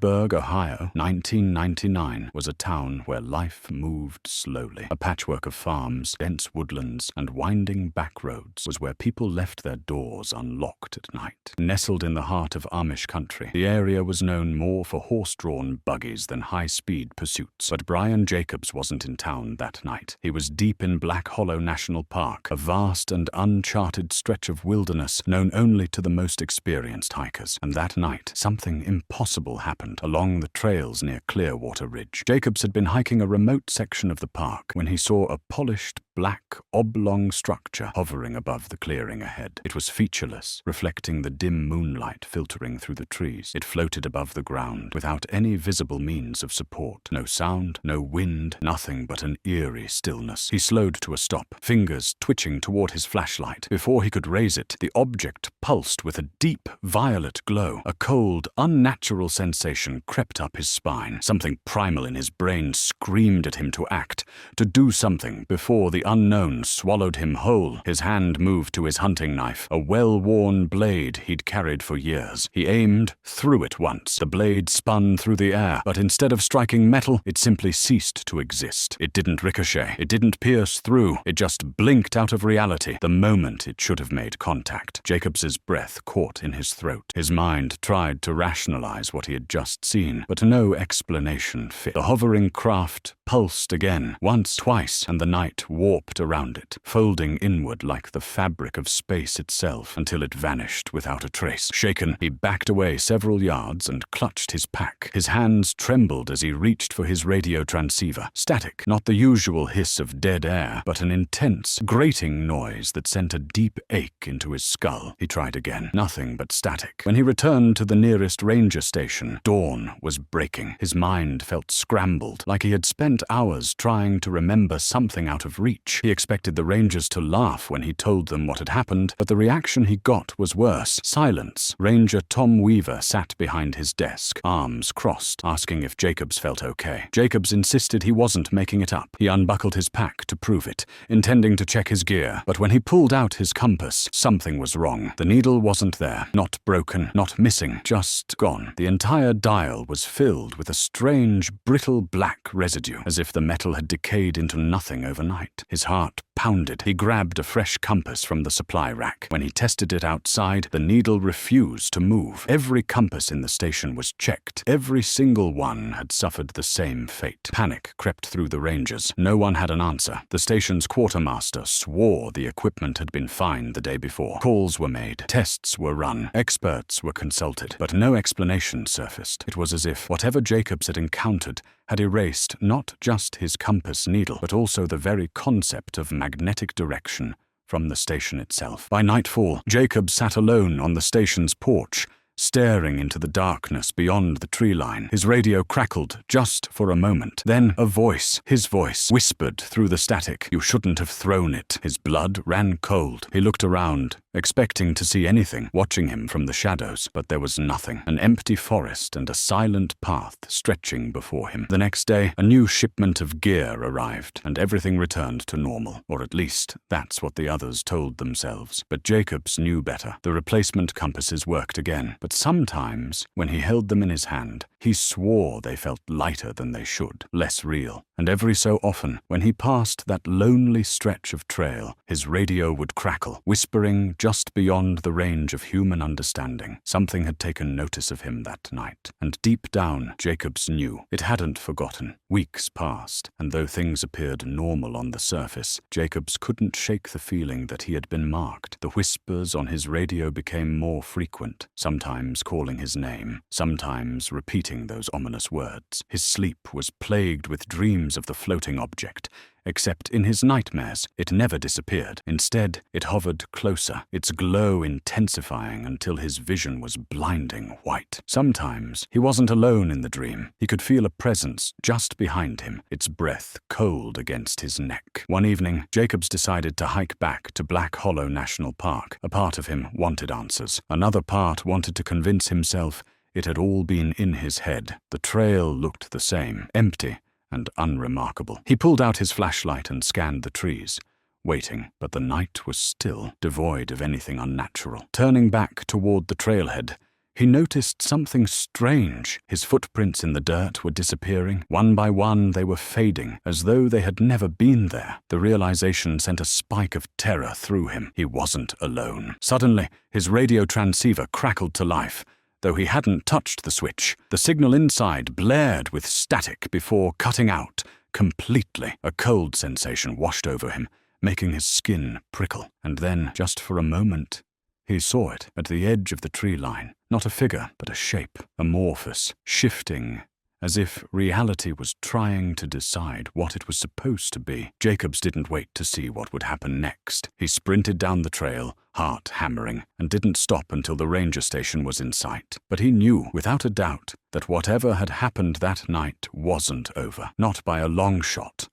Millersburg, Ohio, 1999, was a town where life moved slowly. A patchwork of farms, dense woodlands, and winding back roads was where people left their doors unlocked at night. Nestled in the heart of Amish country, the area was known more for horse-drawn buggies than high-speed pursuits. But Brian Jacobs wasn't in town that night. He was deep in Black Hollow National Park, a vast and uncharted stretch of wilderness known only to the most experienced hikers. And that night, something impossible happened along the trails near Clearwater Ridge. Jacobs had been hiking a remote section of the park when he saw a polished, black, oblong structure hovering above the clearing ahead. It was featureless, reflecting the dim moonlight filtering through the trees. It floated above the ground without any visible means of support. No sound, no wind, nothing but an eerie stillness. He slowed to a stop, fingers twitching toward his flashlight. Before he could raise it, the object pulsed with a deep, violet glow. A cold, unnatural sensation crept up his spine. Something primal in his brain screamed at him to act, to do something before the unknown swallowed him whole. His hand moved to his hunting knife, a well-worn blade he'd carried for years. He aimed, threw it once. The blade spun through the air, but instead of striking metal, it simply ceased to exist. It didn't ricochet. It didn't pierce through. It just blinked out of reality the moment it should have made contact. Jacobs's breath caught in his throat. His mind tried to rationalize what he had just seen, but no explanation fit. The hovering craft pulsed again, once, twice, and the night warped around it, folding inward like the fabric of space itself until it vanished without a trace. Shaken, he backed away several yards and clutched his pack. His hands trembled as he reached for his radio transceiver. Static, not the usual hiss of dead air, but an intense, grating noise that sent a deep ache into his skull. He tried again. Nothing but static. When he returned to the nearest ranger station, dawn was breaking. His mind felt scrambled, like he had spent hours trying to remember something out of reach. He expected the rangers to laugh when he told them what had happened, but the reaction he got was worse. Silence. Ranger Tom Weaver sat behind his desk, arms crossed, asking if Jacobs felt okay. Jacobs insisted he wasn't making it up. He unbuckled his pack to prove it, intending to check his gear. But when he pulled out his compass, something was wrong. The needle wasn't there. Not broken, not missing, just gone. The entire dial was filled with a strange, brittle black residue, as if the metal had decayed into nothing overnight. His heart pounded. He grabbed a fresh compass from the supply rack. When he tested it outside, the needle refused to move. Every compass in the station was checked. Every single one had suffered the same fate. Panic crept through the rangers. No one had an answer. The station's quartermaster swore the equipment had been fine the day before. Calls were made. Tests were run. Experts were consulted. But no explanation surfaced. It was as if whatever Jacobs had encountered had erased not just his compass needle, but also the very concept of magnetic direction from the station itself. By nightfall, Jacobs sat alone on the station's porch, staring into the darkness beyond the tree line. His radio crackled just for a moment. Then a voice, his voice, whispered through the static. "You shouldn't have thrown it." His blood ran cold. He looked around, expecting to see anything watching him from the shadows, but there was nothing. An empty forest and a silent path stretching before him. The next day, a new shipment of gear arrived, and everything returned to normal, or at least that's what the others told themselves. But Jacobs knew better. The replacement compasses worked again, but sometimes, when he held them in his hand, he swore they felt lighter than they should, less real. And every so often, when he passed that lonely stretch of trail, his radio would crackle, whispering just beyond the range of human understanding. Something had taken notice of him that night, and deep down, Jacobs knew. It hadn't forgotten. Weeks passed, and though things appeared normal on the surface, Jacobs couldn't shake the feeling that he had been marked. The whispers on his radio became more frequent, sometimes calling his name, sometimes repeating those ominous words. His sleep was plagued with dreams of the floating object, except in his nightmares, it never disappeared. Instead, it hovered closer, its glow intensifying until his vision was blinding white. Sometimes, he wasn't alone in the dream. He could feel a presence just behind him, its breath cold against his neck. One evening, Jacobs decided to hike back to Black Hollow National Park. A part of him wanted answers. Another part wanted to convince himself it had all been in his head. The trail looked the same, empty and unremarkable. He pulled out his flashlight and scanned the trees, waiting, but the night was still, devoid of anything unnatural. Turning back toward the trailhead, he noticed something strange. His footprints in the dirt were disappearing. One by one, they were fading, as though they had never been there. The realization sent a spike of terror through him. He wasn't alone. Suddenly, his radio transceiver crackled to life. Though he hadn't touched the switch, the signal inside blared with static before cutting out completely. A cold sensation washed over him, making his skin prickle. And then, just for a moment, he saw it at the edge of the tree line. Not a figure, but a shape, amorphous, shifting, as if reality was trying to decide what it was supposed to be. Jacobs didn't wait to see what would happen next. He sprinted down the trail, heart hammering, and didn't stop until the ranger station was in sight. But he knew, without a doubt, that whatever had happened that night wasn't over. Not by a long shot.